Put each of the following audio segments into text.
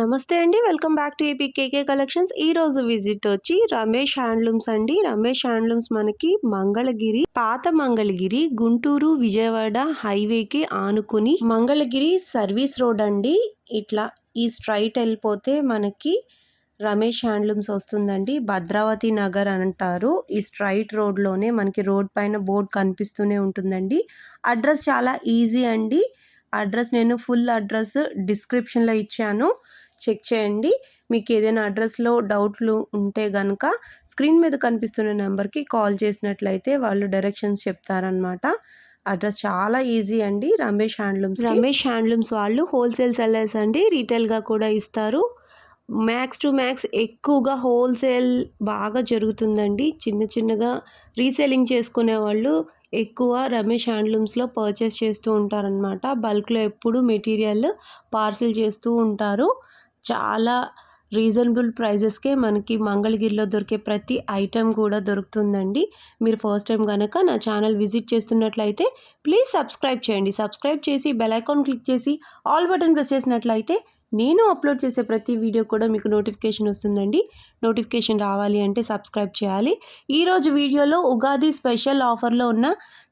నమస్తే అండి. Welcome back to AP KK collections. ఈరోజు విజిట్ వచ్చి రమేష్ హ్యాండ్లూమ్స్ అండి. రమేష్ హ్యాండ్లూమ్స్ మనకి మంగళగిరి, పాత మంగళగిరి, గుంటూరు విజయవాడ హైవేకి ఆనుకుని మంగళగిరి సర్వీస్ రోడ్ అండి. ఇట్లా ఈ స్ట్రైట్ వెళ్ళిపోతే మనకి రమేష్ హ్యాండ్లూమ్స్ వస్తుందండి. భద్రావతి నగర్ అంటారు. ఈ స్ట్రైట్ రోడ్లోనే మనకి రోడ్ పైన బోర్డు కనిపిస్తూనే ఉంటుందండి. అడ్రస్ చాలా ఈజీ అండి. అడ్రస్ నేను ఫుల్ అడ్రస్ డిస్క్రిప్షన్లో ఇచ్చాను, చెక్ చేయండి. మీకు ఏదైనా అడ్రస్లో డౌట్లు ఉంటే కనుక స్క్రీన్ మీద కనిపిస్తున్న నెంబర్కి కాల్ చేసినట్లయితే వాళ్ళు డైరెక్షన్స్ చెప్తారనమాట. అడ్రస్ చాలా ఈజీ అండి. రమేష్ హ్యాండ్లూమ్స్ వాళ్ళు హోల్సేల్ సెల్లర్స్ అండి. రీటైల్గా కూడా ఇస్తారు. మ్యాక్స్ టు మ్యాక్స్ ఎక్కువగా హోల్సేల్ బాగా జరుగుతుందండి. చిన్నగా రీసేలింగ్ చేసుకునే వాళ్ళు ఎక్కువ రమేష్ హ్యాండ్లూమ్స్లో పర్చేస్ చేస్తూ ఉంటారనమాట. బల్క్లో ఎప్పుడు మెటీరియల్ పార్సిల్ చేస్తూ ఉంటారు. చాలా రీజనబుల్ ప్రైజెస్కే మనకి మంగళగిరిలో దొరికే ప్రతి ఐటెం కూడా దొరుకుతుందండి. మీరు ఫస్ట్ టైం కనుక నా ఛానల్ విజిట్ చేస్తున్నట్లయితే ప్లీజ్ సబ్స్క్రైబ్ చేయండి. సబ్స్క్రైబ్ చేసి బెల్ ఐకాన్ క్లిక్ చేసి ఆల్ బటన్ ప్రెస్ చేసినట్లయితే నేను అప్లోడ్ చేసే ప్రతి వీడియో కూడా మీకు నోటిఫికేషన్ వస్తుందండి. నోటిఫికేషన్ రావాలి అంటే సబ్స్క్రైబ్ చేయాలి. ఈరోజు వీడియోలో ఉగాది స్పెషల్ ఆఫర్లో ఉన్న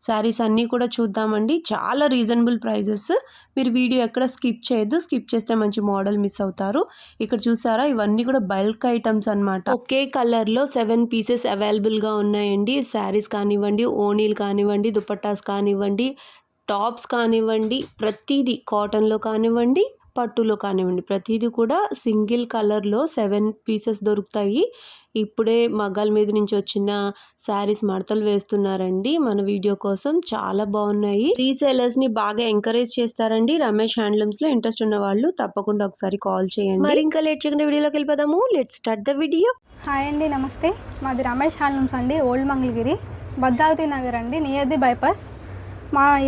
శారీస్ అన్నీ కూడా చూద్దామండి. చాలా రీజనబుల్ ప్రైజెస్. మీరు వీడియో ఎక్కడ స్కిప్ చేయొద్దు. స్కిప్ చేస్తే మంచి మోడల్ మిస్ అవుతారు. ఇక్కడ చూసారా, ఇవన్నీ కూడా బల్క్ ఐటమ్స్ అనమాట. ఒకే కలర్లో 7 పీసెస్ అవైలబుల్గా ఉన్నాయండి. శారీస్ కానివ్వండి, ఓనీలు కానివ్వండి, దుపట్టాస్ కానివ్వండి, టాప్స్ కానివ్వండి, ప్రతిదీ కాటన్లో కానివ్వండి, పట్టులో కానివ్వండి, ప్రతిదీ కూడా సింగిల్ కలర్లో 7 పీసెస్ దొరుకుతాయి. ఇప్పుడే మగ్గాల మీద నుంచి వచ్చిన శారీస్ మడతలు వేస్తున్నారండి మన వీడియో కోసం. చాలా బాగున్నాయి. రీసేలర్స్ని బాగా ఎంకరేజ్ చేస్తారండి రమేష్ హ్యాండ్లూమ్స్లో. ఇంట్రెస్ట్ ఉన్న వాళ్ళు తప్పకుండా ఒకసారి కాల్ చేయండి. మరి ఇంకా లేట్ చేయకుండా వీడియోలోకి వెళ్ళిపోదాము. Let's start the video. Hi అండి, నమస్తే. మాది రమేష్ హ్యాండ్లూమ్స్ అండి, ఓల్డ్ మంగళగిరి, భద్రావతి నగర్ అండి, నియర్ ది బైపాస్.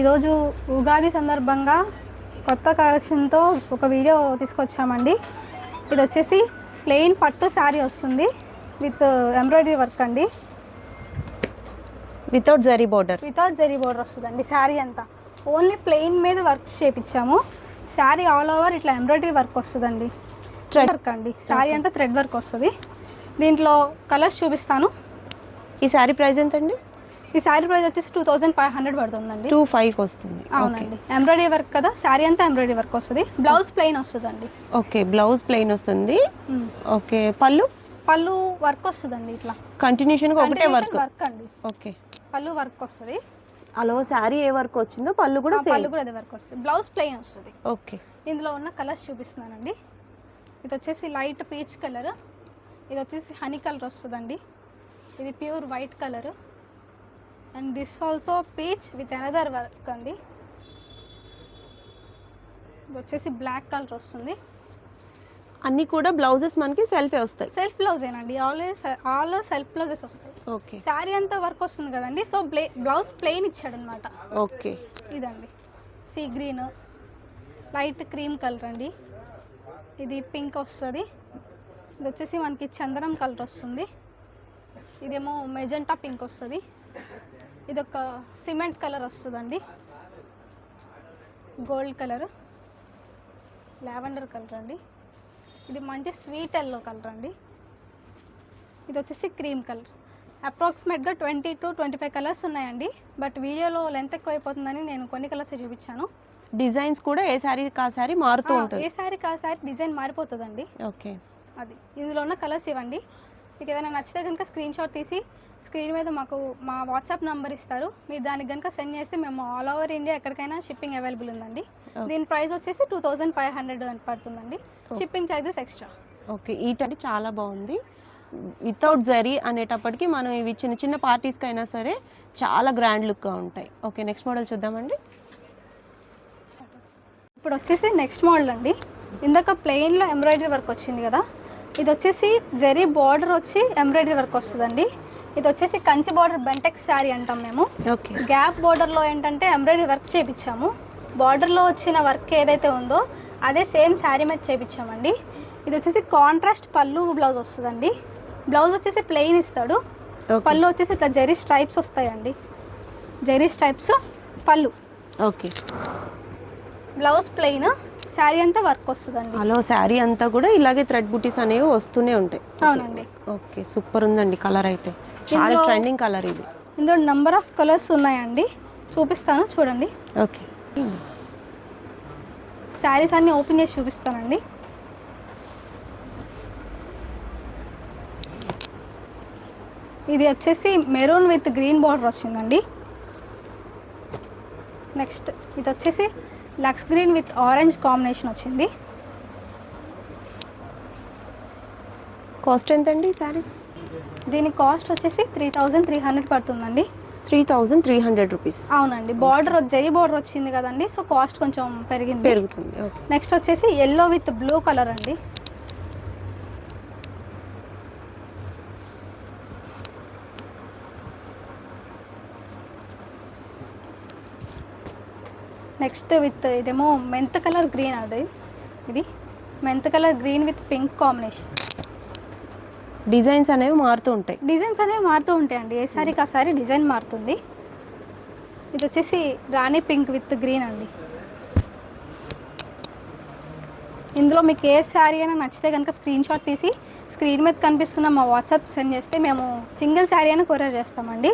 ఈరోజు ఉగాది సందర్భంగా కొత్త కలెక్షన్తో ఒక వీడియో తీసుకొచ్చామండి. ఇది వచ్చేసి ప్లెయిన్ పట్టు శారీ వస్తుంది విత్ ఎంబ్రాయిడరీ వర్క్ అండి. వితౌట్ జరీ బోర్డర్ వస్తుందండి. శారీ అంతా ఓన్లీ ప్లెయిన్ మీద వర్క్ చేయించాము. శారీ ఆల్ ఓవర్ ఇట్లా ఎంబ్రాయిడరీ వర్క్ వస్తుందండి. థ్రెడ్ వర్క్ అండి. శారీ అంతా థ్రెడ్ వర్క్ వస్తుంది. దీంట్లో కలర్స్ చూపిస్తాను. ఈ శారీ ప్రైస్ ఎంతండి? ఈ శారీ ప్రైస్ వచ్చేసి 2500 పడుతుందండి. 25 వస్తుంది. అవునండి. ఎంబ్రాయిడరీ వర్క్ కదా, శారీ అంతా ఎంబ్రాయిడరీ వర్క్ వస్తుంది. బ్లౌజ్ ప్లెయిన్ వస్తుందండి. ఓకే, బ్లౌజ్ ప్లెయిన్ వస్తుంది. ఓకే, పళ్ళు వర్క్ వస్తుందండి. ఇట్లా కంటిన్యూషన్ ఒకటే వర్క్ అండి. ఓకే, పళ్ళు వర్క్ వస్తుంది. అలా శారీ ఏ వర్క్ వచ్చిందో పళ్ళు కూడా అదే వర్క్ వస్తుంది. బ్లౌజ్ ప్లెయిన్ వస్తుంది. ఓకే, ఇందులో ఉన్న కలర్స్ చూపిస్తున్నానండి. ఇది వచ్చేసి లైట్ పీచ్ కలర్, ఇది వచ్చేసి హనీ కలర్ వస్తుందండి, ఇది pure white colour, and this also peach with another work అండి. ఇది వచ్చేసి బ్లాక్ కలర్ వస్తుంది. అన్నీ కూడా బ్లౌజెస్ మనకి సెల్ఫే వస్తాయి. సెల్ఫ్ బ్లౌజేనండి. ఆల్ సెల్ఫ్ బ్లౌజెస్ వస్తాయి. ఓకే, శారీ అంతా వర్క్ వస్తుంది కదండి, సో బ్లౌజ్ ప్లెయిన్ ఇచ్చాడు అనమాట. ఓకే, ఇదండి sea green, light cream colour అండి, ఇది పింక్ వస్తుంది, ఇది వచ్చేసి మనకి చందనం కలర్ వస్తుంది, ఇదేమో మెజెంటా పింక్ వస్తుంది, ఇది ఒక సిమెంట్ కలర్ వస్తుందండి, గోల్డ్ కలర్, లావెండర్ కలర్ అండి, ఇది మంచి స్వీట్ ఎల్లో కలర్ అండి, ఇది వచ్చేసి క్రీమ్ కలర్. అప్రాక్సిమేట్గా 20 to 25 కలర్స్ ఉన్నాయండి. బట్ వీడియోలో లెంత్ ఎక్కువ అయిపోతుందని నేను కొన్ని కలర్స్ చూపించాను. డిజైన్స్ కూడా ఏ శారీ కా శారీ మారుతూ ఉంటుంది. ఏ శారీ కా శారీ డిజైన్ మారిపోతుందండి. ఓకే, అది ఇందులో ఉన్న కలర్స్ ఇవ్వండి. మీకు ఏదైనా నచ్చితే కనుక స్క్రీన్ షాట్ తీసి స్క్రీన్ మీద మాకు మా వాట్సాప్ నెంబర్ ఇస్తారు. మీరు దానికి కనుక సెండ్ చేస్తే మేము ఆల్ ఓవర్ ఇండియా ఎక్కడికైనా షిప్పింగ్ అవైలబుల్ ఉందండి. దీని ప్రైస్ వచ్చేసి 2500 అని పడుతుందండి. Shipping charges extra. ఓకే, ఈ టైప్ చాలా బాగుంది. వితౌట్ జరీ అనేటప్పటికి మనం ఇవి చిన్న పార్టీస్కి అయినా సరే చాలా గ్రాండ్ లుక్గా ఉంటాయి. ఓకే, నెక్స్ట్ మోడల్ చూద్దామండి. ఇప్పుడు వచ్చేసి నెక్స్ట్ మోడల్ అండి. ఇందాక ప్లెయిన్లో ఎంబ్రాయిడరీ వర్క్ వచ్చింది కదా, ఇది వచ్చేసి జరీ బార్డర్ వచ్చి ఎంబ్రాయిడరీ వర్క్ వస్తుందండి. ఇది వచ్చేసి కంచి బార్డర్ బెంటెక్స్ శారీ అంటాం మేము. ఓకే, గ్యాప్ బార్డర్లో ఏంటంటే ఎంబ్రాయిడరీ వర్క్ చేయించాము. బార్డర్లో వచ్చిన వర్క్ ఏదైతే ఉందో అదే సేమ్ శారీ మీద చేయించామండి. ఇది వచ్చేసి కాంట్రాస్ట్ పళ్ళు బ్లౌజ్ వస్తుందండి. బ్లౌజ్ వచ్చేసి ప్లెయిన్ ఇస్తాడు, పళ్ళు వచ్చేసి ఇట్లా జరీ స్ట్రైప్స్ వస్తాయండి. జరీ స్ట్రైప్స్ పళ్ళు. ఓకే, బ్లౌజ్ ప్లెయిన్, శారీ అంతా వర్క్ వస్తుందండి. హలో శారీ అంతా కూడా ఇలాగే థ్రెడ్ బుటీస్ అనేవి వస్తూనే ఉంటాయి. అవునండి. ఓకే, సూపర్ ఉందండి కలర్ అయితే, చాలా ట్రెండింగ్ కలర్ ఇది. ఇందులో నెంబర్ ఆఫ్ కలర్స్ ఉన్నాయండి, చూపిస్తాను చూడండి. ఓకే, శారీస్ అన్నీ ఓపెన్ చేసి చూపిస్తానండి. ఇది వచ్చేసి మెరూన్ విత్ గ్రీన్ బార్డర్ వచ్చిందండి. నెక్స్ట్ ఇది వచ్చేసి lux green with orange combination వచ్చింది. కాస్ట్ ఎంతండి ఈ శారీస్? దీని కాస్ట్ వచ్చేసి 3300 పడుతుందండి. 3300 రూపీస్. అవునండి, బార్డర్ జరీ బార్డర్ వచ్చింది కదండి, సో కాస్ట్ కొంచెం పెరుగుతుంది. నెక్స్ట్ వచ్చేసి ఎల్లో విత్ బ్లూ కలర్ అండి. నెక్స్ట్ విత్ ఇదేమో మెంత్ కలర్ గ్రీన్ అండి. ఇది mint colour green with pink combination. Designs అనేవి మారుతూ ఉంటాయి. అండి, ఏ సారీకి ఆ సారీ డిజైన్ మారుతుంది. ఇది వచ్చేసి రాణి పింక్ విత్ గ్రీన్ అండి. ఇందులో మీకు ఏ శారీ అయినా నచ్చితే కనుక స్క్రీన్ షాట్ తీసి స్క్రీన్ మీద కనిపిస్తున్న మా వాట్సాప్ సెండ్ చేస్తే మేము సింగిల్ శారీ అయినా కొరియర్ చేస్తామండి.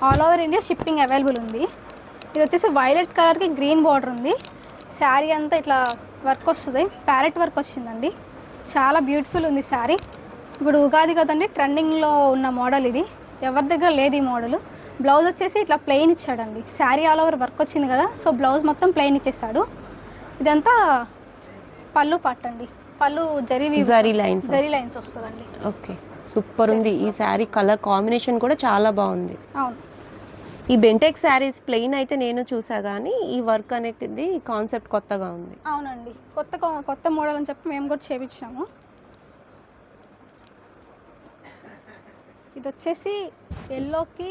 All over India shipping available ఉంది. ఇది వచ్చేసి వైలెట్ కలర్కి గ్రీన్ బార్డర్ ఉంది. శారీ అంతా ఇట్లా వర్క్ వస్తుంది, ప్యారెట్ వర్క్ వచ్చిందండి. చాలా బ్యూటిఫుల్ ఉంది శారీ. ఇప్పుడు ఉగాది కదండి, ట్రెండింగ్లో ఉన్న మోడల్ ఇది, ఎవరి దగ్గర లేదు ఈ మోడల్. బ్లౌజ్ వచ్చేసి ఇట్లా ప్లెయిన్ ఇచ్చాడండి. శారీ ఆల్ ఓవర్ వర్క్ వచ్చింది కదా, సో బ్లౌజ్ మొత్తం ప్లెయిన్ ఇచ్చేసాడు. ఇదంతా పళ్ళు పార్ట్ అండి, పళ్ళు జరీ లైన్స్ వస్తుందండి. ఓకే, సూపర్ ఉంది ఈ శారీ. కలర్ కాంబినేషన్ కూడా చాలా బాగుంది. అవును, ఈ బెంటెక్ శారీస్ ప్లెయిన్ అయితే నేను చూసా, కానీ ఈ వర్క్ అనేది కాన్సెప్ట్ కొత్తగా ఉంది. అవునండి, కొత్త మోడల్ అని చెప్పి మేము కూడా చేపించాము. ఇది వచ్చేసి ఎల్లోకి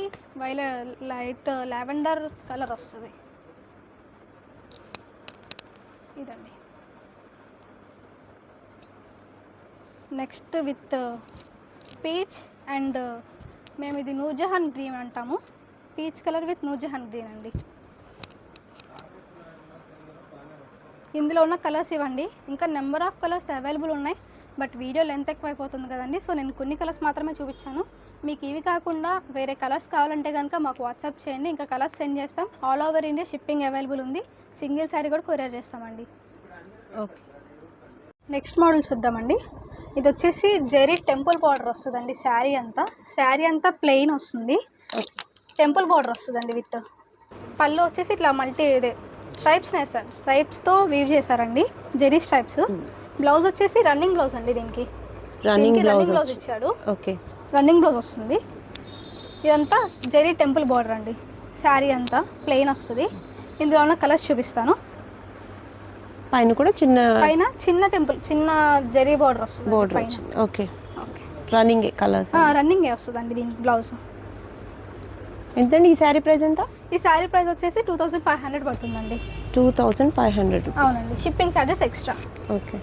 లైట్ లావెండర్ కలర్ వస్తుంది. ఇదండి. నెక్స్ట్ విత్ పీచ్ అండ్ మేము ఇది నూర్జహాన్ గ్రీన్ అంటాము. Peach colour with Noorjahan green అండి. ఇందులో ఉన్న కలర్స్ ఇవ్వండి, ఇంకా నెంబర్ ఆఫ్ కలర్స్ అవైలబుల్ ఉన్నాయి. బట్ వీడియో లెంత్ ఎక్కువ అయిపోతుంది కదండి, సో నేను కొన్ని కలర్స్ మాత్రమే చూపించాను. మీకు ఇవి కాకుండా వేరే కలర్స్ కావాలంటే కనుక మాకు వాట్సాప్ చేయండి, ఇంకా కలర్స్ సెండ్ చేస్తాం. All over India shipping available ఉంది. సింగిల్ శారీ కూడా కొరియర్ చేస్తామండి. ఓకే, నెక్స్ట్ మోడల్ చూద్దామండి. ఇది వచ్చేసి జెరీ టెంపుల్ బార్డర్ వస్తుందండి. శారీ అంతా ప్లెయిన్ వస్తుంది, టెంపుల్ బార్డర్ వస్తుందండి. విత్ పళ్ళు వచ్చేసి ఇట్లా స్ట్రైప్స్ వేస్తారు, స్ట్రైప్స్తో వీవ్ చేశారండి, జెరీ స్ట్రైప్స్. బ్లౌజ్ వచ్చేసి రన్నింగ్ బ్లౌజ్ అండి. దీనికి రన్నింగ్ బ్లౌజ్ ఇచ్చాడు. ఓకే, రన్నింగ్ బ్లౌజ్ వస్తుంది. ఇదంతా జెరీ టెంపుల్ బార్డర్ అండి. శారీ అంతా ప్లెయిన్ వస్తుంది. ఇందులో ఉన్న కలర్స్ చూపిస్తాను. పైన కూడా చిన్న టెంపుల్, చిన్న జెరీ బార్డర్ వస్తుంది. ఓకే, రన్నింగ్ కలర్స్, రన్నింగ్ వస్తుందండి. దీనికి బ్లౌజ్ ఎంతండి? ఈ శారీ ప్రైస్ ఎంత? ఈ శారీ ప్రైస్ వచ్చేసి 2500 పడుతుందండి. 2500. అవునండి, షిప్పింగ్ ఛార్జెస్ ఎక్స్ట్రా. ఓకే,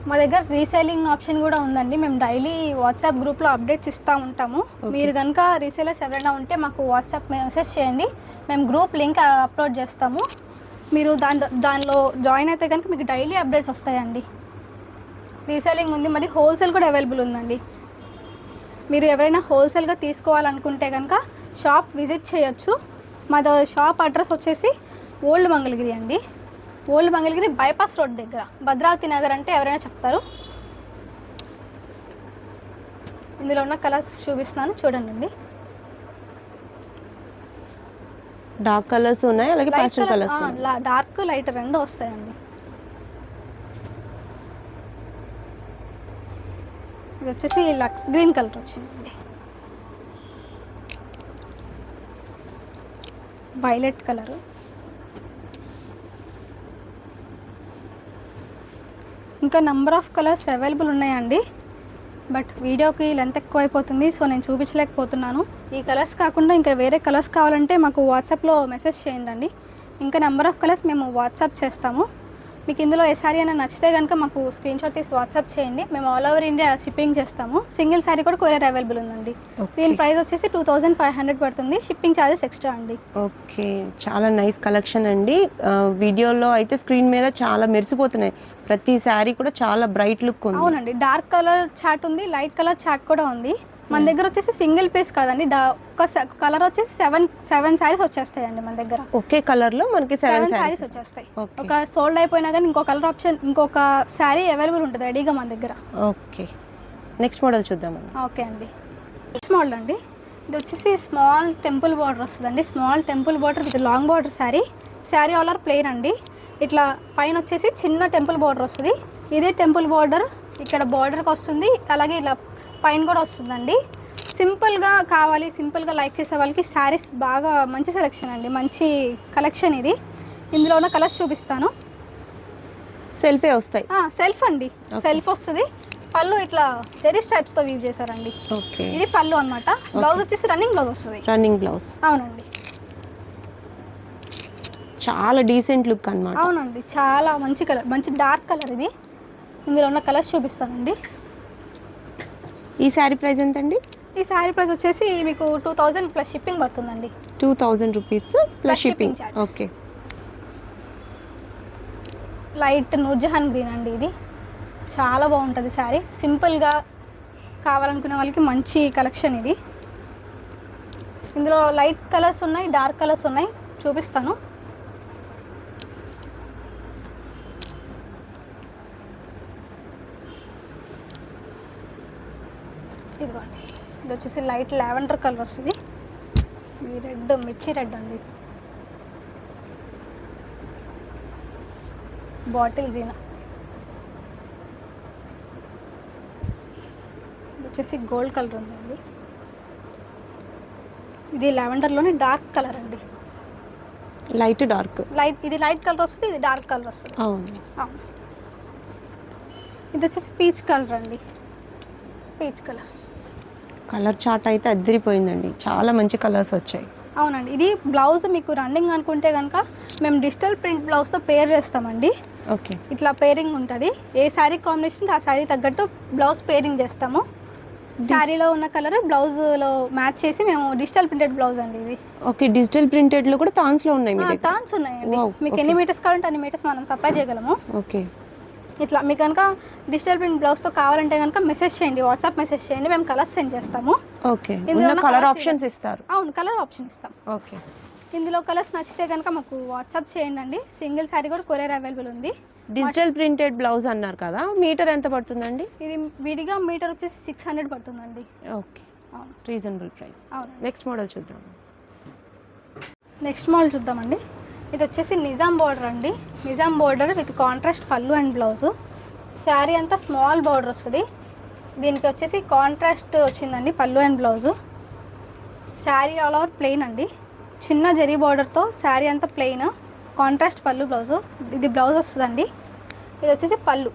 మా దగ్గర రీసేలింగ్ ఆప్షన్ కూడా ఉందండి. మేము డైలీ వాట్సాప్ గ్రూప్లో అప్డేట్స్ ఇస్తూ ఉంటాము. మీరు కనుక రీసేలర్స్ ఎవరైనా ఉంటే మాకు వాట్సాప్ మెసేజ్ చేయండి, మేము గ్రూప్ లింక్ అప్లోడ్ చేస్తాము. మీరు దానిలో జాయిన్ అయితే కనుక మీకు డైలీ అప్డేట్స్ వస్తాయండి. రీసేలింగ్ ఉంది, మాది హోల్సేల్ కూడా అవైలబుల్ ఉందండి. మీరు ఎవరైనా హోల్సేల్గా తీసుకోవాలనుకుంటే కనుక షాప్ విజిట్ చేయొచ్చు. మాది షాప్ అడ్రస్ వచ్చేసి ఓల్డ్ మంగళగిరి అండి. ఓల్డ్ మంగళగిరి బైపాస్ రోడ్ దగ్గర, భద్రావతి నగర్ అంటే ఎవరైనా చెప్తారు. ఇందులో ఉన్న కలర్స్ చూపిస్తున్నాను, చూడండి. డార్క్ కలర్స్ ఉన్నాయి, అలాగే పాస్టల్ కలర్స్, డార్క్ లైట్ రెండు వస్తాయండి. ఇది వచ్చేసి లక్స్ గ్రీన్ కలర్ వచ్చిందండి. వైలెట్ కలర్, ఇంకా నెంబర్ ఆఫ్ కలర్స్ అవైలబుల్ ఉన్నాయండి. బట్ వీడియోకి లెంత్ ఎక్కువ అయిపోతుంది, సో నేను చూపించలేకపోతున్నాను. ఈ కలర్స్ కాకుండా ఇంకా వేరే కలర్స్ కావాలంటే మాకు వాట్సాప్లో మెసేజ్ చేయండి. ఇంకా నెంబర్ ఆఫ్ కలర్స్ మేము వాట్సాప్ చేస్తాము. మీకు ఇందులో ఏ సారీ అయినా నచ్చితే కనుక మాకు స్క్రీన్ షాట్ తీసి వాట్సాప్ చేయండి. మేము ఆల్ ఓవర్ ఇండియా షిప్పింగ్ చేస్తాము. సింగిల్ సారీ కూడా కొరియర్ అవైలబుల్ ఉందండి. దీని ప్రైస్ వచ్చేసి 2500 పడుతుంది. షిప్పింగ్ ఛార్జెస్ ఎక్స్ట్రా అండి. ఓకే, చాలా నైస్ కలెక్షన్ అండి. వీడియోలో అయితే స్క్రీన్ మీద చాలా మెరిసిపోతున్నాయి. ప్రతి శారీ కూడా చాలా బ్రైట్ లుక్ ఉంది. అవునండి, డార్క్ కలర్ చాట్ ఉంది, లైట్ కలర్ చాట్ కూడా ఉంది. మన దగ్గర వచ్చేసి సింగిల్ పీస్ కాదండి, ఒక కలర్ వచ్చేసి సెవెన్ శారీస్ వచ్చేస్తాయండి మన దగ్గర. ఒకే కలర్ లో మనకి 7 శారీస్ వచ్చేస్తాయి. ఒక సోల్డ్ అయిపోయినా కానీ ఇంకో కలర్ ఆప్షన్, ఇంకొక శారీ అవైలబుల్ ఉంటుంది రెడీగా మన దగ్గర. ఓకే, నెక్స్ట్ మోడల్ చూద్దాం. ఓకే అండి, నెక్స్ట్ మోడల్ అండి. ఇది వచ్చేసి స్మాల్ టెంపుల్ బార్డర్ వస్తుందండి. Small temple border with long border sari. Sari all are plain అండి. ఇట్లా పైన వచ్చేసి చిన్న టెంపుల్ బార్డర్ వస్తుంది. ఇదే టెంపుల్ బార్డర్ ఇక్కడ బార్డర్కి వస్తుంది, అలాగే ఇలా పైన కూడా వస్తుందండి. సింపుల్గా కావాలి, సింపుల్గా లైక్ చేసే వాళ్ళకి శారీస్ బాగా మంచి సెలెక్షన్ అండి, మంచి కలెక్షన్ ఇది. ఇందులో ఉన్న కలర్స్ చూపిస్తాను. సెల్ఫే వస్తాయి. సెల్ఫ్ అండి, సెల్ఫ్ వస్తుంది. పళ్ళు ఇట్లా జెరీ స్ట్రైప్స్తో వీవ్ చేశారండి. ఓకే, ఇది పళ్ళు అనమాట. బ్లౌజ్ వచ్చేసి రన్నింగ్ బ్లౌజ్ వస్తుంది. Running blouse. అవునండి, చాలా డీసెంట్ లుక్ అన్నమాట. అవునండి, చాలా మంచి కలర్, మంచి డార్క్ కలర్ ఇది. ఇందులో ఉన్న కలర్స్ చూపిస్తానండి. ఈ శారీ ప్రైస్ ఎంత అండి? ఈ శారీ ప్రైస్ వచ్చేసి మీకు 2000 ప్లస్ షిప్పింగ్ పడుతుందండి. 2000 rupees plus shipping. Okay, light Noorjahan green అండి. ఇది చాలా బాగుంటుంది శారీ. సింపుల్గా కావాలనుకునే వాళ్ళకి మంచి కలెక్షన్ ఇది. ఇందులో లైట్ కలర్స్ ఉన్నాయి, డార్క్ కలర్స్ ఉన్నాయి, చూపిస్తాను. ఇదిగోండి, ఇది వచ్చేసి లైట్ లావెండర్ కలర్ వస్తుంది. ఇది రెడ్, మిర్చి రెడ్ అండి. Bottle green. ఇది వచ్చేసి గోల్డ్ కలర్ ఉందండి. ఇది లావెండర్లోనే డార్క్ కలర్ అండి. Light dark. ఇది లైట్ కలర్ వస్తుంది, ఇది డార్క్ కలర్ వస్తుంది. అవును. ఇది వచ్చేసి పీచ్ కలర్ అండి. పీచ్ కలర్ చార్ట్ అయితే అదిరిపోయిందండి. చాలా మంచి కలర్స్ వచ్చాయి. అవునండి, ఇది బ్లౌజ్ మీకు రన్నింగ్ అనుకుంటే కనుక మేము డిజిటల్ ప్రింట్ బ్లౌజ్తో పేర్ చేస్తామండి. ఓకే, ఇట్లా పేరింగ్ ఉంటుంది. ఏ శారీ కాంబినేషన్కి ఆ శారీ తగ్గట్టు బ్లౌజ్ పేరింగ్ చేస్తాము. శారీలో ఉన్న కలర్ బ్లౌజ్లో మ్యాచ్ చేసి మేము డిజిటల్ ప్రింటెడ్ బ్లౌజ్ అండి ఇది. ఓకే, డిజిటల్ ప్రింటెడ్లో కూడా థాన్స్లో ఉన్నాయి. థాన్స్ ఉన్నాయండి. మీకు ఎన్ని మీటర్స్ కావాలంటే అన్ని మీటర్స్ మనం సప్లై చేయగలము. ఓకే, ఇట్లా మీకు కనుక డిజిటల్ ప్రింట్ బ్లౌజ్తో కావాలంటే కనుక మెసేజ్ చేయండి, వాట్సాప్ మెసేజ్ చేయండి, మేము కలర్స్ సెండ్ చేస్తాము. ఓకే, ఇందులో కలర్ ఆప్షన్స్ ఇస్తారు. అవును, కలర్ ఆప్షన్ ఇస్తాం. ఓకే, ఇందులో కలర్స్ నచ్చితే కనుక మాకు వాట్సాప్ చేయండి అండి. సింగిల్ శారీ కూడా కొరియర్ అవైలబుల్ ఉంది. డిజిటల్ ప్రింటెడ్ బ్లౌజ్ అన్నారు కదా, మీటర్ ఎంత పడుతుందండి? ఇది విడిగా మీటర్ వచ్చేసి 600 పడుతుందండి. Okay, reasonable price. అవును, నెక్స్ట్ మోడల్ చూద్దాం. నెక్స్ట్ మోడల్ చూద్దామండి. ఇది వచ్చేసి నిజాం బార్డర్ అండి. నిజాం బార్డర్ విత్ కాంట్రాస్ట్ పళ్ళు అండ్ బ్లౌజు. శారీ అంతా స్మాల్ బార్డర్ వస్తుంది. దీనికి వచ్చేసి కాంట్రాస్ట్ వచ్చిందండి పళ్ళు and blouse. Sari all over plain అండి. చిన్న జరీ బార్డర్తో శారీ అంతా ప్లెయిన్, కాంట్రాస్ట్ పళ్ళు బ్లౌజు. ఇది బ్లౌజ్ వస్తుందండి. ఇది వచ్చేసి పళ్ళు.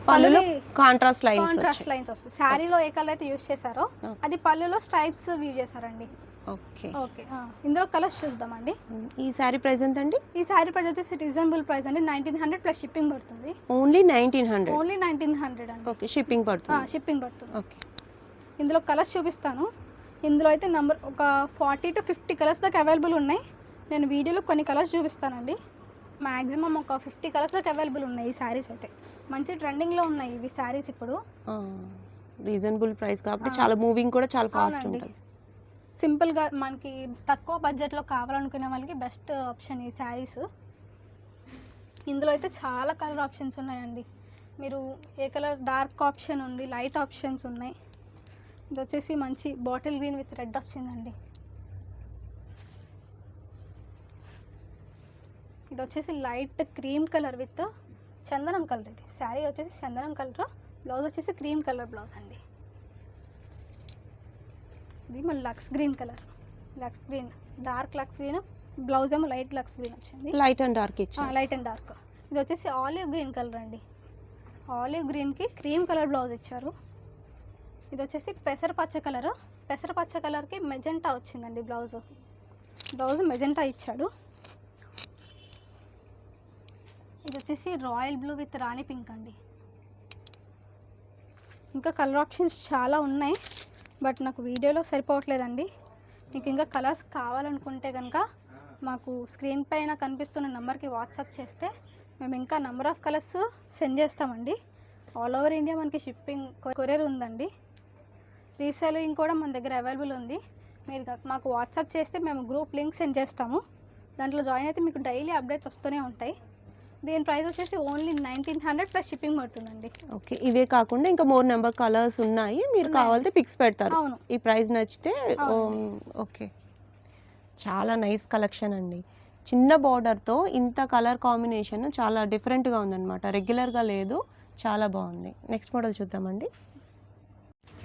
పళ్ళులో కాంట్రాస్ట్ లైన్స్ వస్తుంది. శారీలో ఏ కలర్ అయితే యూజ్ చేశారో అది పళ్ళులో స్ట్రైప్స్ వీవ్ చేశారండి. ఓకే, ఓకే, ఇందులో కలర్స్ చూద్దామండి. ఈ శారీ ప్రైస్ ఎంత అండి? ఈ శారీ ప్రైస్ వచ్చేసి రీజనబుల్ ప్రైస్ అండి. 1900 ప్లస్ షిప్పింగ్ పడుతుంది. ఓన్లీ 1900. ఓన్లీ 1900 అండి. ఓకే, షిప్పింగ్ పడుతుంది. షిప్పింగ్ పడుతుంది. ఓకే, ఇందులో కలర్స్ చూపిస్తాను. ఇందులో అయితే ఒక 40 to 50 కలర్స్ దాకా అవైలబుల్ ఉన్నాయి. నేను వీడియోలో కొన్ని కలర్స్ చూపిస్తానండి. మ్యాక్సిమం ఒక 50 కలర్స్ దాకా అవైలబుల్ ఉన్నాయి. ఈ శారీస్ అయితే మంచి ట్రెండింగ్లో ఉన్నాయి ఇవి శారీస్ ఇప్పుడు. రీజనబుల్ ప్రైస్ కాబట్టి చాలా మూవింగ్ కూడా చాలా ఫాస్ట్ ఉంటుంది. సింపుల్గా మనకి తక్కువ బడ్జెట్లో కావాలనుకునే వాళ్ళకి బెస్ట్ ఆప్షన్ ఈ శారీస్. ఇందులో అయితే చాలా కలర్ ఆప్షన్స్ ఉన్నాయండి. మీరు ఏ కలర్, డార్క్ ఆప్షన్ ఉంది, లైట్ ఆప్షన్స్ ఉన్నాయి. ఇది వచ్చేసి మంచి బాటిల్ గ్రీన్ విత్ రెడ్ వచ్చిందండి. ఇది వచ్చేసి లైట్ క్రీమ్ కలర్ విత్ చందనం కలర్. ఇది శారీ వచ్చేసి చందనం కలర్, బ్లౌజ్ వచ్చేసి క్రీమ్ కలర్ బ్లౌజ్ అండి. ఇది మన lux green colour, lux green, dark lux green, blouse ఏమో లైట్ లక్స్ గ్రీన్ వచ్చింది. లైట్ అండ్ డార్క్ ఇచ్చారు. Light and dark. ఇది వచ్చేసి ఆలివ్ గ్రీన్ కలర్ అండి. ఆలివ్ గ్రీన్కి క్రీమ్ కలర్ బ్లౌజ్ ఇచ్చారు. ఇది వచ్చేసి పెసరపచ్చ కలర్, పెసరపచ్చ కలర్కి మెజెంటా వచ్చిందండి బ్లౌజ్. బ్లౌజ్ మెజెంటా ఇచ్చాడు. ఇది వచ్చేసి royal blue with Rani pink అండి. ఇంకా కలర్ ఆప్షన్స్ చాలా ఉన్నాయి, బట్ నాకు వీడియోలో సరిపోవట్లేదండి. మీకు ఇంకా కలర్స్ కావాలనుకుంటే కనుక మాకు స్క్రీన్ పైన కనిపిస్తున్న నెంబర్కి వాట్సాప్ చేస్తే మేము ఇంకా నెంబర్ ఆఫ్ కలర్స్ సెండ్ చేస్తామండి. ఆల్ ఓవర్ ఇండియా మనకి షిప్పింగ్ కొరియర్ ఉందండి. రీసేలింగ్ కూడా మన దగ్గర అవైలబుల్ ఉంది. మీరు మాకు వాట్సాప్ చేస్తే మేము గ్రూప్ లింక్ సెండ్ చేస్తాము. దాంట్లో జాయిన్ అయితే మీకు డైలీ అప్డేట్స్ వస్తూనే ఉంటాయి. దీని ప్రైస్ వచ్చేసి ఓన్లీ 1900 ప్లస్ షిప్పింగ్ పడుతుందండి. ఓకే, ఇవే కాకుండా ఇంకా మోర్ నెంబర్ కలర్స్ ఉన్నాయి, మీరు కావాలంటే పిక్స్ పెడతారు. అవును, ఈ ప్రైస్ నచ్చితే. ఓకే, చాలా నైస్ కలెక్షన్ అండి. చిన్న బార్డర్తో ఇంత కలర్ కాంబినేషన్ చాలా డిఫరెంట్గా ఉందన్నమాట, రెగ్యులర్గా లేదు, చాలా బాగుంది. నెక్స్ట్ మోడల్ చూద్దామండి.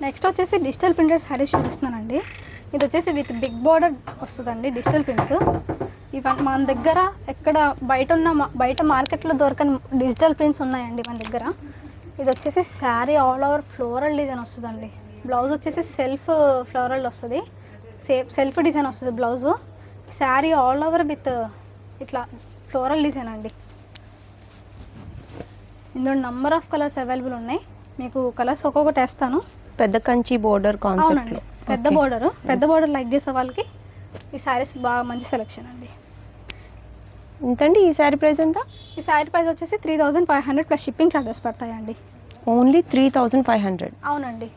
నెక్స్ట్ వచ్చేసి డిజిటల్ ప్రింటెడ్ శారీస్ చూపిస్తున్నానండి. ఇది వచ్చేసి విత్ బిగ్ బార్డర్ వస్తుందండి డిజిటల్ ప్రింట్స్. ఇవన్నీ మన దగ్గర ఎక్కడ బయట మార్కెట్లో దొరకని డిజిటల్ ప్రింట్స్ ఉన్నాయండి మన దగ్గర. ఇది వచ్చేసి sari all over floral design వస్తుందండి. బ్లౌజ్ వచ్చేసి సెల్ఫ్ ఫ్లోరల్ వస్తుంది, సెల్ఫ్ డిజైన్ వస్తుంది blouse. Sari all over with ఇట్లా ఫ్లోరల్ డిజైన్ అండి. ఇందులో నంబర్ ఆఫ్ కలర్స్ అవైలబుల్ ఉన్నాయి. మీకు కలర్స్ ఒక్కొక్కటి వేస్తాను. పెద్ద కంచి బోర్డర్ కాన్సెప్ట్. పెద్ద బోర్డర్ లైక్ చేసే వాళ్ళకి ఈ శారీస్ బాగా మంచి సెలెక్షన్ అండి. ఎంతండి ఈ శారీ ప్రైస్ ఎంత? ఈ శారీ ప్రైస్ వచ్చేసి 3500 ప్లస్ షిప్పింగ్ ఛార్జెస్ పడతాయండి. ఓన్లీ 3500? అవునండి.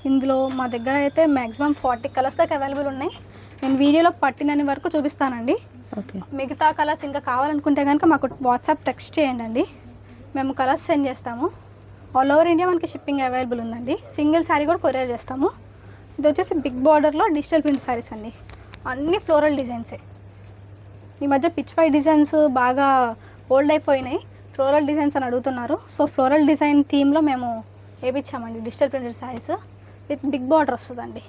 ఇందులో మా దగ్గర అయితే మ్యాక్సిమం 40 కలర్స్ దాకా అవైలబుల్ ఉన్నాయి. నేను వీడియోలో పట్టినన్ని వరకు చూపిస్తానండి. ఓకే, మిగతా కలర్స్ ఇంకా కావాలనుకుంటే కనుక మాకు వాట్సాప్ టెక్స్ట్ చేయండి, మేము కలర్స్ సెండ్ చేస్తాము. ఆల్ ఓవర్ ఇండియా మనకి షిప్పింగ్ అవైలబుల్ ఉందండి. సింగిల్ శారీ కూడా కొరియర్ చేస్తాము. ఇది వచ్చేసి బిగ్ బార్డర్లో డిజిటల్ ప్రింట్ శారీస్ అండి. అన్ని ఫ్లోరల్ డిజైన్సే. ఈ మధ్య పిచ్ పై డిజైన్స్ బాగా ఓల్డ్ అయిపోయినాయి, ఫ్లోరల్ డిజైన్స్ అని అడుగుతున్నారు. సో ఫ్లోరల్ డిజైన్ థీమ్లో మేము వేయించామండి digital printed saris with big border వస్తుందండి.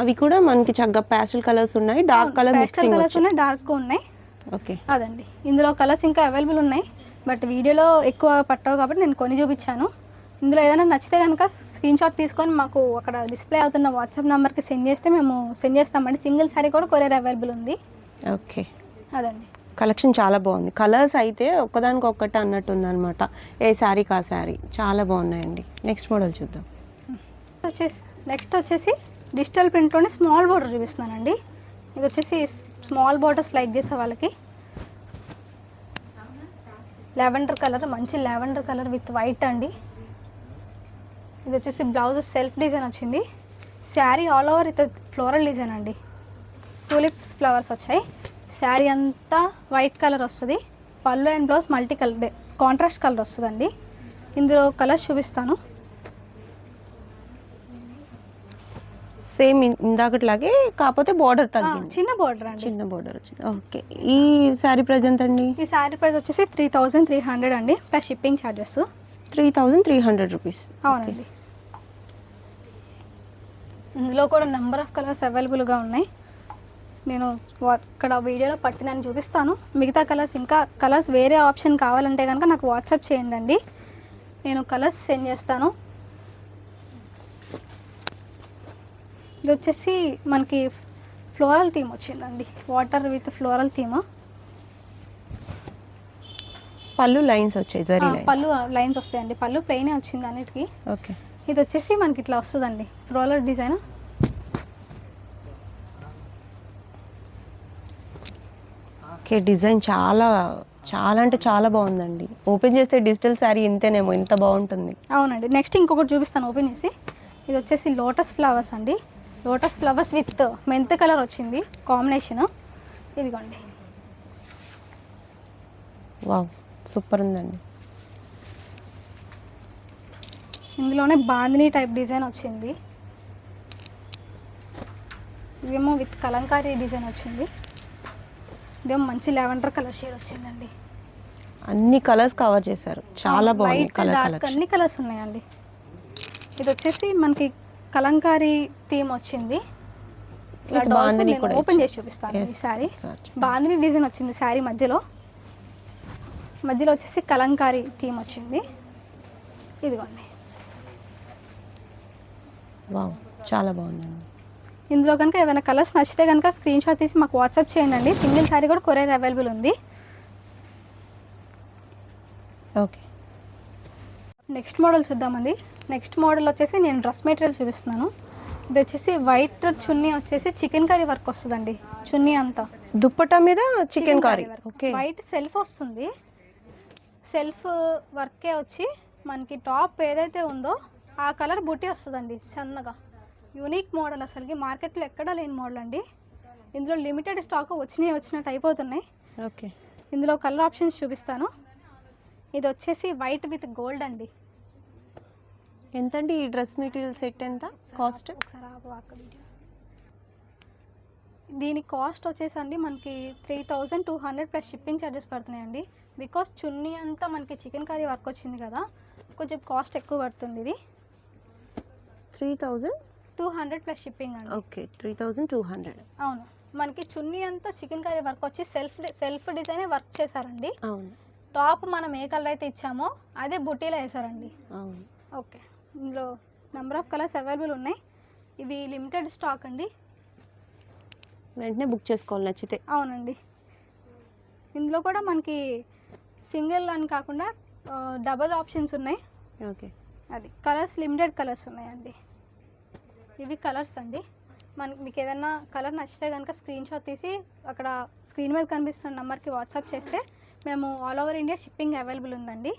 అవి కూడా మనకి చక్కగా ప్యాస్టల్ కలర్స్ ఉన్నాయి, డార్క్ కలర్ మిక్సింగ్ కలర్స్ ఉన్నాయి, డార్క్ ఉన్నాయి. ఓకే, అదండి. ఇందులో కలర్స్ ఇంకా అవైలబుల్ ఉన్నాయి, బట్ వీడియోలో ఎక్కువ పట్టవు కాబట్టి నేను కొన్ని చూపించాను. ఇందులో ఏదైనా నచ్చితే కనుక స్క్రీన్ షాట్ తీసుకొని మాకు అక్కడ డిస్ప్లే అవుతున్న వాట్సాప్ నెంబర్కి సెండ్ చేస్తే మేము సెండ్ చేస్తామండి. సింగిల్ శారీ కూడా కొరియర్ అవైలబుల్ ఉంది. ఓకే, అదండి. కలెక్షన్ చాలా బాగుంది. కలర్స్ అయితే ఒక్కదానికొక్కటి అన్నట్టు ఉందన్నమాట, ఏ శారీ కా శారీ చాలా బాగున్నాయండి. నెక్స్ట్ మోడల్ చూద్దాం. నెక్స్ట్ వచ్చేసి డిజిటల్ ప్రింట్లోనే స్మాల్ బార్డర్ చూపిస్తున్నానండి. ఇది వచ్చేసి స్మాల్ బార్డర్స్ లైక్ చేసే వాళ్ళకి లావెండర్ కలర్, మంచి లావెండర్ కలర్ విత్ వైట్ అండి. ఇది వచ్చేసి బ్లౌజ్ సెల్ఫ్ డిజైన్ వచ్చింది. శారీ ఆల్ ఓవర్ ఇది ఫ్లోరల్ డిజైన్ అండి. టూలిప్స్ ఫ్లవర్స్ వచ్చాయి. శారీ అంతా వైట్ కలర్ వస్తుంది. పళ్ళు and blouse multi colour contrast colour వస్తుందండి. ఇందులో కలర్స్ చూపిస్తాను. సేమ్ ఇందాకట్లాగే కాకపోతే బార్డర్ తగ్గింది, చిన్న బార్డర్ అండి, చిన్న బార్డర్ వచ్చింది. ఓకే, ఈ శారీ ప్రైస్ ఎంత అండి? ఈ శారీ ప్రైస్ వచ్చేసి 3300 అండి ప్లస్ షిప్పింగ్ ఛార్జెస్. 3300 రూపీస్. అవునండి. ఇందులో కూడా నెంబర్ ఆఫ్ కలర్స్ అవైలబుల్గా ఉన్నాయి. నేను ఇక్కడ వీడియోలో పట్టినని చూపిస్తాను. మిగతా కలర్స్ ఇంకా కలర్స్ వేరే ఆప్షన్ కావాలంటే కనుక నాకు వాట్సాప్ చేయండి, నేను కలర్స్ సెండ్ చేస్తాను. ఇది వచ్చేసి మనకి ఫ్లోరల్ థీమ్ వచ్చిందండి, వాటర్ విత్ ఫ్లోరల్ థీమ్. పళ్ళు లైన్స్ వచ్చాయి, పళ్ళు లైన్స్ వస్తాయండి. పళ్ళు ప్లెయినే వచ్చింది అన్నిటికీ. ఓకే, ఇది వచ్చేసి మనకి ఇట్లా వస్తుందండి ఫ్లోరల్ డిజైన్. ఓకే, డిజైన్ చాలా చాలా అంటే చాలా బాగుందండి. ఓపెన్ చేస్తే డిజిటల్ శారీ ఇంతేనేమో, ఇంత బాగుంటుంది. అవునండి. నెక్స్ట్ ఇంకొకటి చూపిస్తాను ఓపెన్ చేసి. ఇది వచ్చేసి లోటస్ ఫ్లవర్స్ అండి. Lotus flowers with mint colour వచ్చింది కాంబినేషన్. ఇదిగోండి. వావ్, సూపర్ ఉందండి. ఇందులోనే బాందిని టైప్ డిజైన్ వచ్చింది. ఇదేమో విత్ కలంకారీ డిజైన్ వచ్చింది. ఇదేమో మంచి లావెండర్ కలర్ షేడ్ వచ్చిందండి. అన్ని కలర్స్ కవర్ చేశారు, చాలా బాగుంది. డార్క్ అన్ని కలర్స్ ఉన్నాయండి. ఇది వచ్చేసి మనకి కలంకారీ థీమ్ వచ్చింది. ఓపెన్ చేసి చూపిస్తాను. ఈ శారీ బాందిని డిజైన్ వచ్చింది. శారీ మధ్యలో వచ్చేసి కలంకారీ థీమ్ వచ్చింది. ఇదిగోండి. వావ్, చాలా బాగుందండి. ఇందులో కనుక ఏమైనా కలర్స్ నచ్చితే కనుక స్క్రీన్ షాట్ తీసి మాకు వాట్సాప్ చేయండి. సింగిల్ శారీ కూడా కొరియర్ అవైలబుల్ ఉంది. ఓకే. నెక్స్ట్ మోడల్ చూద్దామండి. నెక్స్ట్ మోడల్ వచ్చేసి నేను డ్రెస్ మెటీరియల్ చూపిస్తున్నాను. ఇది వచ్చేసి వైట్ చున్నీ వచ్చేసి చికెన్ కర్రీ వర్క్ వస్తుందండి. చున్నీ అంతా దుప్పటా మీద chicken curry. Okay. White self వస్తుంది. సెల్ఫ్ వర్కే వచ్చి మనకి టాప్ ఏదైతే ఉందో ఆ కలర్ బుట్టి వస్తుందండి సన్నగా. యూనిక్ మోడల్, అసలుకి మార్కెట్లో ఎక్కడా లేని మోడల్ అండి. ఇందులో లిమిటెడ్ స్టాక్ వచ్చినట్టు అయిపోతున్నాయి. ఓకే. ఇందులో కలర్ ఆప్షన్స్ చూపిస్తాను. ఇది వచ్చేసి వైట్ విత్ గోల్డ్ అండి. ఎంతండి ఈ డ్రెస్ మెటీరియల్ సెట్ ఎంత కాస్ట్? ఒకసారి వీడియో. దీని కాస్ట్ వచ్చేసండి మనకి 3200 ప్లస్ షిప్పింగ్ ఛార్జెస్ పడుతున్నాయండి. బికాస్ చున్నీ అంతా మనకి చికెన్ కర్రీ వర్క్ వచ్చింది కదా, కొంచెం కాస్ట్ ఎక్కువ పడుతుంది. ఇది 3200 ప్లస్ షిప్పింగ్ అండి. ఓకే, 3200. అవును. మనకి చున్నీ అంతా చికెన్ కర్రీ వర్క్ వచ్చి సెల్ఫ్ డిజైనే వర్క్ చేశారండి. అవును. టాప్ మనం ఏ కలర్ అయితే ఇచ్చామో అదే బుట్టీలో వేసారండి. అవును. ఓకే. ఇందులో నెంబర్ ఆఫ్ కలర్స్ అవైలబుల్ ఉన్నాయి. ఇవి లిమిటెడ్ స్టాక్ అండి. వెంటనే బుక్ చేసుకోవాలి నచ్చితే. అవునండి. ఇందులో కూడా మనకి సింగిల్ అని కాకుండా డబల్ ఆప్షన్స్ ఉన్నాయి. ఓకే. అది కలర్స్ లిమిటెడ్ కలర్స్ ఉన్నాయండి. ఇవి కలర్స్ అండి. మీకు ఏదైనా కలర్ నచ్చితే కనుక స్క్రీన్ షాట్ తీసి అక్కడ స్క్రీన్ మీద కనిపిస్తున్న నెంబర్కి వాట్సాప్ చేస్తే మేము all over India shipping available ఉందండి.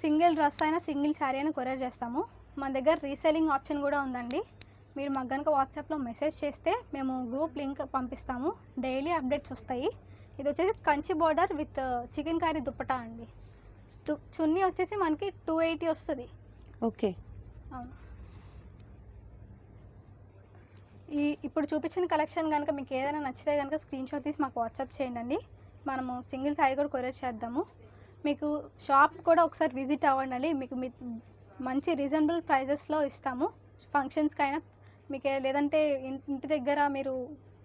సింగిల్ డ్రెస్ అయినా సింగిల్ శారీ అయినా కొరియర్ చేస్తాము. మన దగ్గర రీసెల్లింగ్ ఆప్షన్ కూడా ఉందండి. మీరు మాకు కనుక వాట్సాప్లో మెసేజ్ చేస్తే మేము గ్రూప్ లింక్ పంపిస్తాము. డైలీ అప్డేట్స్ వస్తాయి. ఇది వచ్చేసి Kanchi border with chicken curry dupatta అండి. చున్నీ వచ్చేసి మనకి 280 వస్తుంది. ఓకే. అవును. ఇప్పుడు చూపించిన కలెక్షన్ కనుక మీకు ఏదైనా నచ్చితే కనుక స్క్రీన్ షాట్ తీసి మాకు వాట్సాప్ చేయండి. మనము సింగిల్ శారీ కూడా కొరియర్ చేద్దాము. మీకు షాప్ కూడా ఒకసారి విజిట్ అవ్వండి. మీకు మంచి రీజనబుల్ ప్రైజెస్లో ఇస్తాము. ఫంక్షన్స్కి అయినా మీకు, లేదంటే ఇంటి దగ్గర మీరు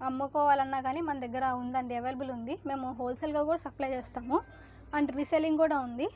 అమ్ముకోవాలన్నా కానీ మన దగ్గర ఉందండి, అవైలబుల్ ఉంది. మేము హోల్సేల్గా కూడా సప్లై చేస్తాము అండ్ రీసెల్లింగ్ కూడా ఉంది.